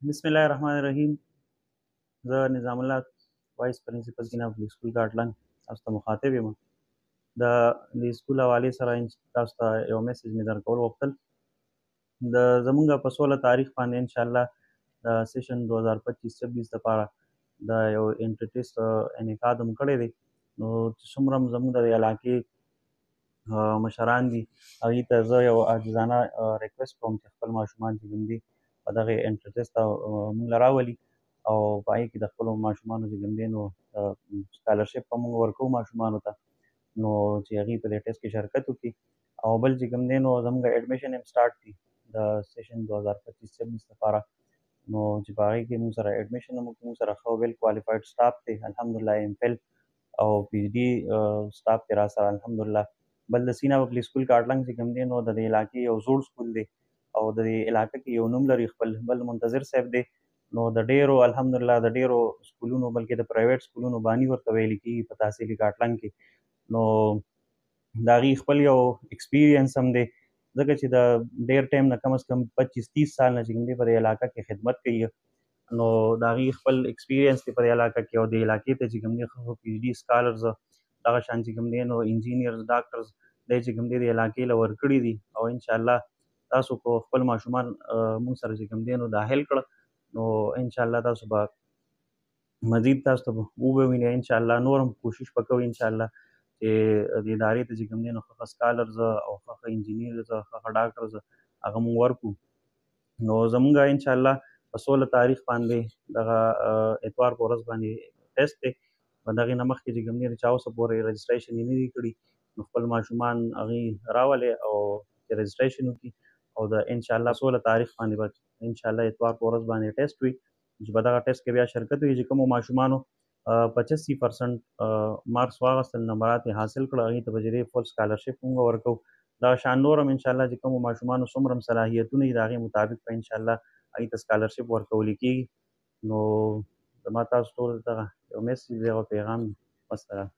بسم الله الرحمن الرحیم. زه نظام الله وایس پرنسپل جناب سکول ګاټلنګ تاسو ته مخاطب یم. د دې سکول حوالې سره تاسو ته یو میسج مې درکول غوښتل. زمونږ په 16 تاریخ باندې انشاءالله د سیشن 2025-26 لپاره د یو انټر ټیسټ انعقاد هم کړی دی. نو څومره هم زموږ د علاقې مشران دي هغوی ته زه یو عاجزانه ریکویسټ کوم چې خپل ماشومان چې کوم دي په دغه انټر ټیسټ ته موږ له راولي او په هغې کې د خپلو ماشومانو چې کوم دی نو سکالرشپ به موږ ورکوو ماشومانو ته، نو چې هغوی په دې ټیسټ کې شرکت وکړي. او بل چې کوم دی نو زموږ ایډمیشن هم سټارټ دي د سیشن 2025-26 لپاره، نو چې په هغې کې موږ سره ایډمیشن هم وکړي. موږ سره ښه ویل کوالفاید سټاف دی الحمدلله، ایم فل او پی ایچ ډي سټاف دی را سره الحمدلله. بل د سینا پبلک سکول ګاټلنګ چې کوم دی نو د دې علاقې یو زوړ سکول دی او د دې علاقه کې یو نوم لري خپل، بل منتظر صاحب دی. نو د ډیرو الحمدلله د ډیرو سکولونو بلکې د پرایویټ سکولونو بانی ورته ویل کېږي په تحصیل ګاټلنګ کې. نو د هغې خپل یو ایکسپیرینس هم دی ځکه چې د ډیر ټایم نه کم از کم 25-30 سال نه چې کوم دی په دې علاقه کې خدمت کوي. نو د هغې خپل ایکسپیرینس دی په دې علاقه کې او د علاقې ته چې کوم دی ښه پي ایچ ډي سکالرز دغه شان چې کوم دی نو انجینیرز ډاکټرز دی چې کوم دی د علاقې له ورکړي دي. او انشاءالله تاسو کو خپل ماشومان موږ سره چې کوم دی نو داخل کړه، نو انشاءالله تاسو به مزید تاسو ته وبوینئ. انشاءالله نور هم کوشش به کوو انشاءالله چې د ادارې ته چې کوم دی نو ښه سکالرز او ښه انجینیرز ښه ډاکټرز هغه موږ ورکړو. نو زمونږ انشاءالله په 16 تاریخ باندې دغه اتوار په ورځ باندې ټیسټ دی. په دغې نه مخکې چې کوم دی چا اوسه پورې رجسټریشن یې نه دي کړي، نو خپل ماشومان هغې راولئ او رجسټریشن وکړي. او د انشاءالله 16 تاریخ باندې به انشاءالله اتوار په ورځ باندې ټیسټ وي چې په دغه ټیسټ کې بیا شرکت وکړي. چې کومو ماشومانو 85% مارکس واخیستل، نمبرات یې حاصل کړه، هغوی ته به چې دی فل سکالرشپ موږ ورکوو. دغه شان نور هم انشاءالله چې کومو ماشومانو څومره هم صلاحیتونه وي د هغې مطابق به انشاءالله هغوی ته سکالرشپ ورکولی کېږي. نو زما تاسو ټولو ته یو میسج دی او پیغام دی. والسلام.